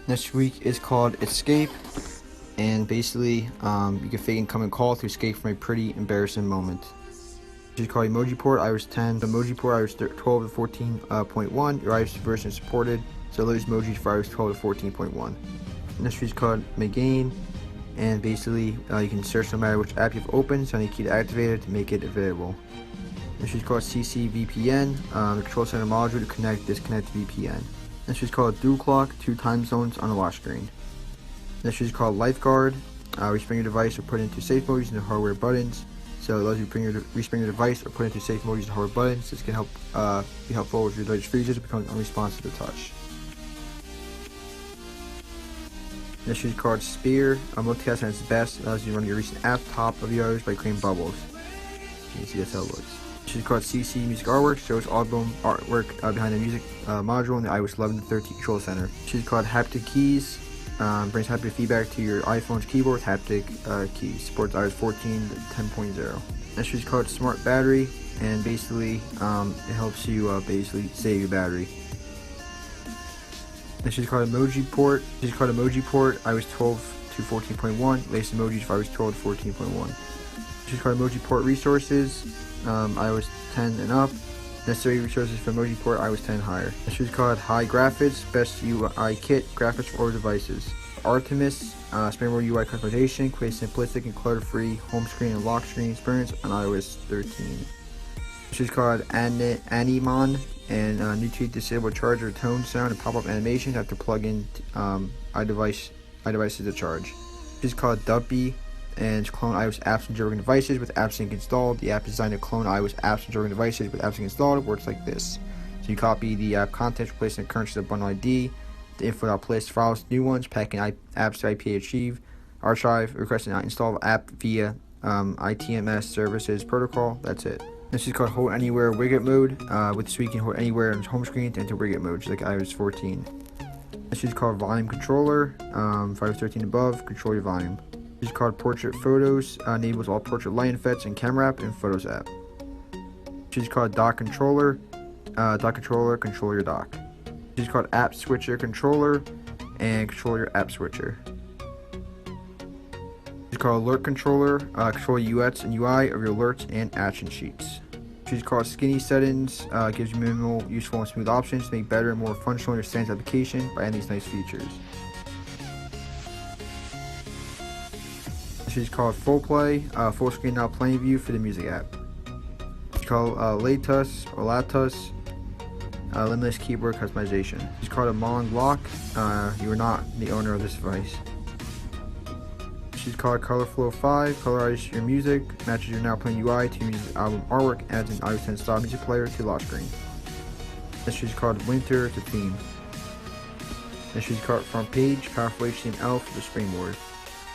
Next tweak is called Escape, and basically you can fake incoming call to escape from a pretty embarrassing moment. This is called Emoji Port iOS 10. Emoji Port iOS 12 to 14.1. Your iOS version is supported, so those emojis for iOS 12 to 14.1. Next tweak is called Magain, and basically you can search no matter which app you've opened, so you key to activate it to make it available. This is called CCVPN, the control center module to disconnect VPN. This is called Dual Clock, 2 time zones on the lock screen. This is called Lifeguard, respring your device or put into safe mode using the hardware buttons. So it allows you to respring your device or put into safe mode using the hardware buttons. This can be helpful if your device freezes or becomes unresponsive to touch. This is called Spear, multicast at its best. It allows you to run your recent app top of yours by creating bubbles. You can see that's how it looks. This is called CC Music Artwork, shows album artwork behind the music module in the iOS 11 to 13 control center. This is called Haptic Keys, brings haptic feedback to your iPhone's keyboard with haptic keys. Supports iOS 14 to 10.0. This is called Smart Battery, and basically it helps you basically save your battery. This is called Emoji Port. iOS 12 to 14.1. Latest emojis for iOS 12 to 14.1. This is called Emoji Port Resources, iOS 10 and up. Necessary resources for Emoji Port, iOS 10 and higher. This is called High Graphics, Best UI Kit, graphics for all devices. Artemis, Springboard UI customization, creates simplistic and clutter-free home screen and lock screen experience on iOS 13. This is called Animon, and new tweak disable charger tone sound and pop-up animations after plug-in iDevices to charge. This is called Duppy, and clone iOS apps and jailbroken devices with AppSync installed. The app is designed to clone iOS apps and jailbroken devices with AppSync installed. It works like this. So you copy the app content, replace the current set bundle ID, the info.place files, new ones, packing apps to IP archive, request an install app via ITMS services protocol. That's it. This is called Hold Anywhere Widget Mode. With this, you can hold anywhere on the home screen to enter widget mode, just like iOS 14. This is called Volume Controller. For iOS 13 above, control your volume. This is called Portrait Photos, enables all portrait light effects in Camera app and Photos app. This is called Dock Controller. Control your dock. This is called App Switcher Controller, and control your app switcher. This is called Alert Controller, control UX and UI of your alerts and action sheets. This is called Skinny Settings, gives you minimal, useful, and smooth options to make better and more functional your Sans application by adding these nice features. This is called Full Play, full screen now playing view for the music app. It's called Latus, limitless keyboard customization. It's called a Mong Lock. You are not the owner of this device. This is called Color Flow 5, colorize your music, matches your now playing UI to your music album artwork, adds an iOS 10 style music player to lock screen. This is called Winter to theme. This is called Front Page, powerful HTML for the springboard.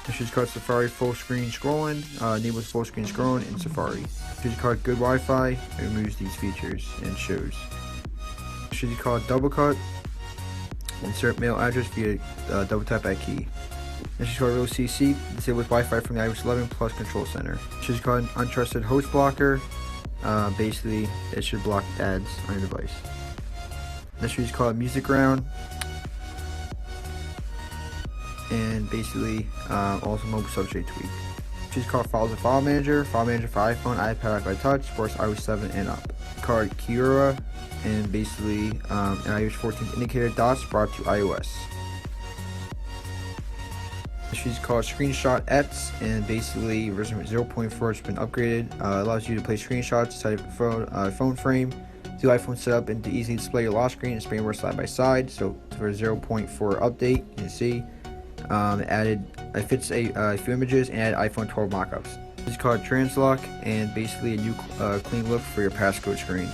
This is called Safari Full Screen Scrolling, enables full screen scrolling in Safari. This is called Good Wi-Fi, it removes these features and shows. This is called Double Cut, insert mail address via double tap at key. This is called Real CC, disables Wi-Fi from the iOS 11 Plus Control Center. This is called Untrusted Host Blocker, basically it should block ads on your device. This is called Checkra1n, and basically also mobile substrate tweak. This is called Files and File Manager for iPhone, iPad, iPod Touch, supports iOS 7 and up. Called Checkra1n, and basically an iOS 14 indicator dots brought to iOS. This is called Screenshot X, and basically version 0.4 has been upgraded. Allows you to place screenshots inside a phone frame. The iPhone setup and to easily display your lock screen and springboard side by side. So for 0.4 update, you can see it fits a few images and added iPhone 12 mockups. This is called Translock, and basically a new clean look for your passcode screen.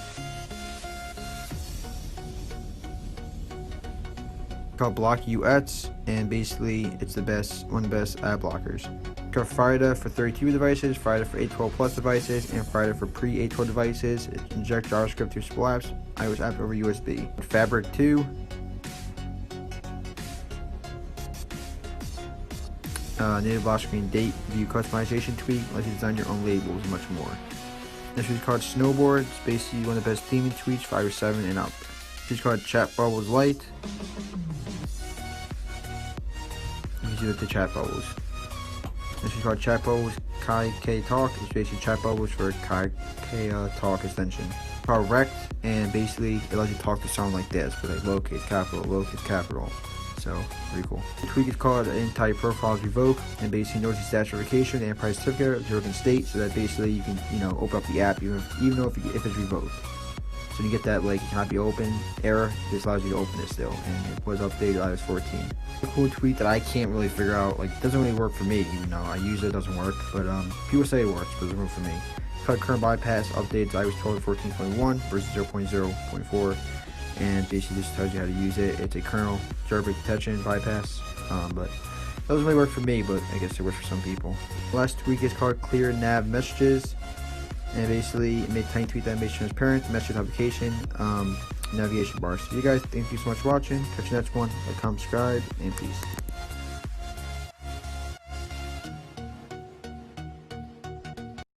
Called Block UX, and basically it's one of the best ad blockers. Called Frida for 32 devices, Frida for 812 plus devices, and Frida for pre-812 devices. It injects JavaScript through simple apps, iOS app over USB. Fabric 2. Native lock screen date view customization tweak, lets you design your own labels and much more. This is called Snowboard. It's basically one of the best theming tweaks for iOS 7 and up. This is called Chat Bubbles Lite. You can see the chat bubbles. This is called chat bubbles Kai K Talk. It's basically chat bubbles for Kai K Talk extension. It's called Rect, and basically it lets you talk to sound like this, with like lowercase capital. So pretty cool. The tweak is called anti-profile revoke, and basically knows your status verification and enterprise certificate of your state, so that basically you can open up the app even though if it's revoked. So you get that like it cannot be open error. This allows you to open it still, and it was updated iOS 14. A cool tweak that I can't really figure out, like, doesn't really work for me, even though I use it, doesn't work, but people say it works, but it doesn't work for me. Cut current bypass updates iOS 12 14.1 versus 0.0.4, and basically just tells you how to use it. It's a kernel jailbreak detection bypass, but it doesn't really work for me, but I guess it works for some people. Last tweak is called clear nav messages. And basically it made tiny tweet that makes transparent, message application, navigation bars. So you guys, thank you so much for watching. Catch you next one. Like, comment, subscribe, and peace.